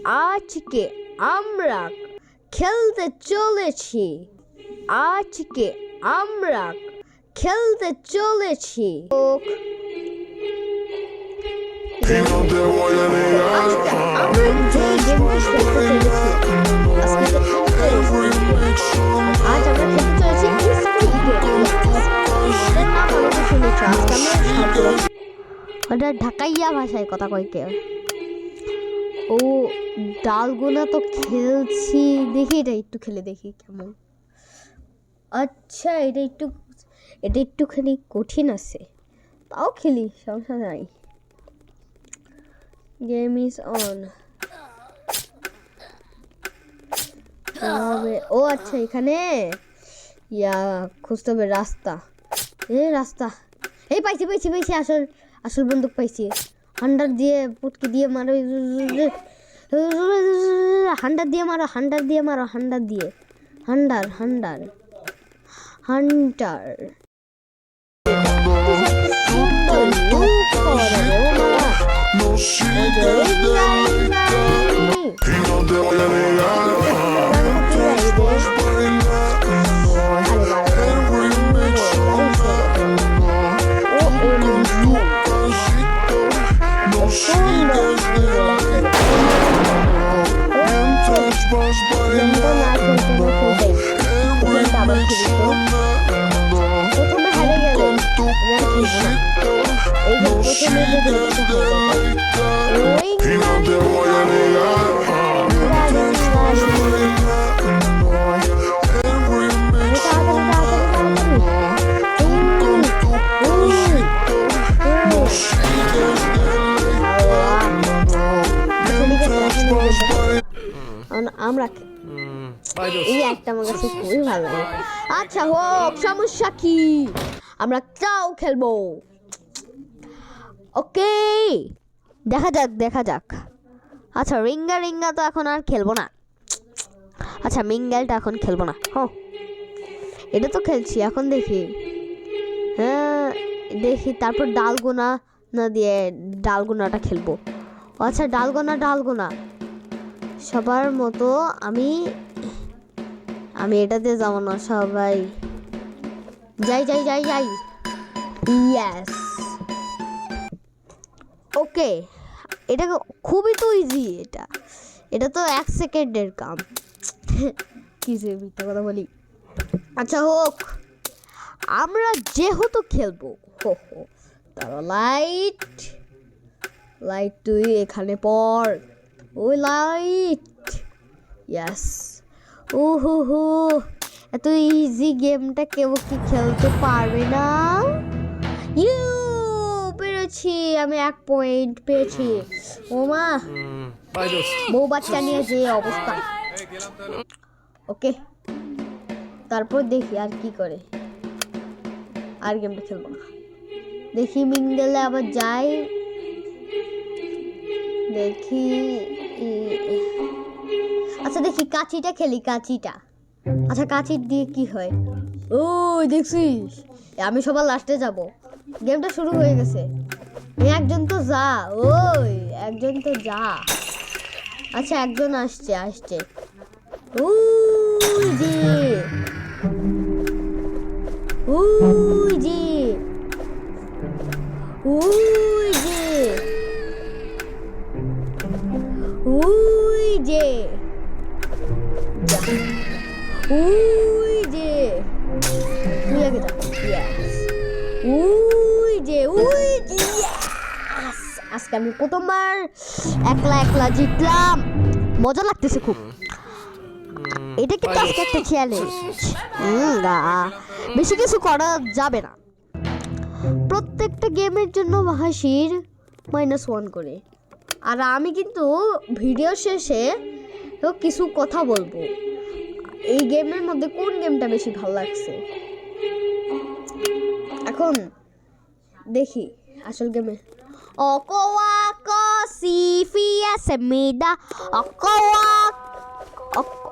আজকে আমরা খেলতে চলেছি আজকে আমরা খেলতে চলেছি ঢাকাইয়া ভাষায় কথা কয় কেউ ও ডালগোনা তো খেলছি দেখি এটা একটু খেলে দেখি কেমন আচ্ছা এটা একটুখানি কঠিন আছে তাও খেলি সমস্যা নাই গেম ইজ অন ও আচ্ছা এখানে খুঁজতে হবে রাস্তা এই পাইছি আসল বন্দুক পাইছি হান্ডার দিয়ে পুটকি দিয়ে মারো হান্ডার আমরা এই একটা আমার কাছে খুবই ভালো লাগে আচ্ছা হোক সমস্যা কি আমরা চাও খেলবো ওকে দেখা যাক আচ্ছা রিঙ্গা তো এখন আর খেলবো না আচ্ছা মিঙ্গেলটা এখন খেলবো না এটা তো খেলছি এখন দেখি তারপর ডালগোনা না দিয়ে ডালগোনাটা খেলবো আচ্ছা ডালগোনা সবার মতো আমি এটাতে যাবো না সবাই যাই ইয়েস ওকে এটা খুবই তো ইজি এটা তো 1 সেকেন্ডের কাম কিসে মিথ্যা কথা বলি আচ্ছা হোক আমরা যেহেতু খেলবো তারা লাইট তুই এখানে পড় ওই লাইট ইয়েস ওহো এত ইজি গেমটা কেউ কি খেলতে পারবে না পেরেছি আমি 1 পয়েন্ট পেয়েছি ওমা বউ বাচ্চা নিয়ে যে অবস্থা ওকে তারপর দেখি আর কি করে আর গেমটা খেলবো না দেখি মিঙ্গেলে আবার যাই দেখি আচ্ছা দেখি কাচিটা খেলি আচ্ছা কাচি দিয়ে কি হয় ওই দেখছিস আমি সবার লাস্টে যাব গেমটা শুরু হয়ে গেছে একজন তো যা আচ্ছা একজন আসছে ওই যে তুই আগে যা আজকে আমি প্রথমবার একলা জিতলাম মজা লাগতেছে খুব এটা কিন্তু আজকে একটা চ্যালেঞ্জ বেশি কিছু করা যাবে না প্রত্যেকটা গেমের জন্য হাসির -1 করে আর আমি কিন্তু ভিডিও শেষে কিছু কথা বলবো এই গেমের মধ্যে কোন গেমটা বেশি ভালো লাগছে এখন দেখি আসল গেমে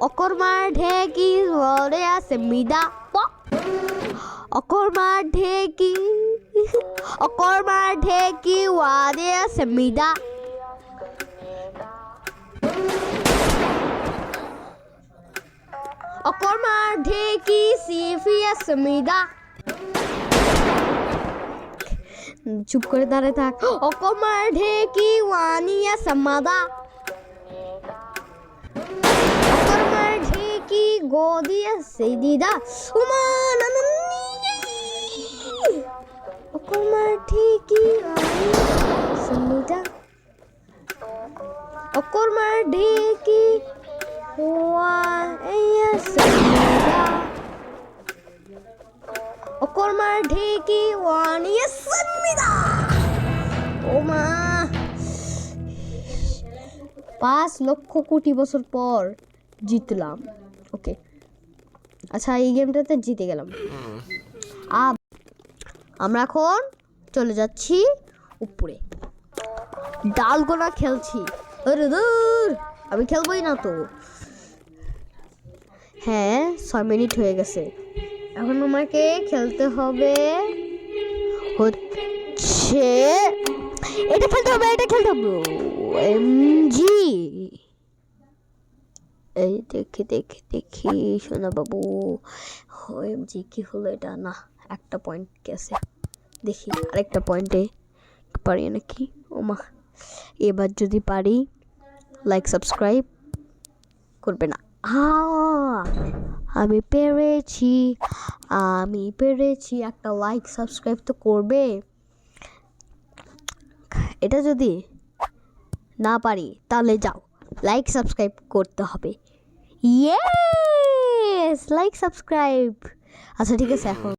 অকরমার ঢেকি ওরে আছে মিদা অকরমার ঢেকি ওয়ারে আছে মিদা অকর্মার ঢেকি সিফিয়া সমিদা চুপ করে দাঁড়ায় থাক অকর্মার ঢেকি ওয়ানিয়া সামাদা অকর্মার ঢেকি গদিয়া সেদিদা উমা নানানি অকর্মার ঢেকি ওয়ানিয়া সামিদা অকর্মার ঢেকি ওয়ানিয়া সামিদা অকর্মার ঢেকি ওয়ানিয়া সামিদা ও মা 5 লক্ষ কোটি বছর পর জিতলাম ওকে আচ্ছা এই গেমটাতে জিতে গেলাম আমরা এখন চলে যাচ্ছি উপরে ডালগোনা খেলছি আরে দূর আমি খেলবই না তো হ্যাঁ 6 মিনিট হয়ে গেছে এখন আমাকে খেলতে হবে হচ্ছে এটা খেলতে হবে এমজি এই দেখি সোনা বাবু এমজি কি হলো এটা না একটা পয়েন্ট গেছে দেখি আরেকটা পয়েন্টে পারি নাকি ওমা এবার যদি পারি লাইক সাবস্ক্রাইব করবে না আমি পেরেছি একটা লাইক সাবস্ক্রাইব তো করবে এটা যদি না পারি তাহলে যাও লাইক সাবস্ক্রাইব করতে হবে ইয়েস লাইক সাবস্ক্রাইব আচ্ছা ঠিক আছে এখন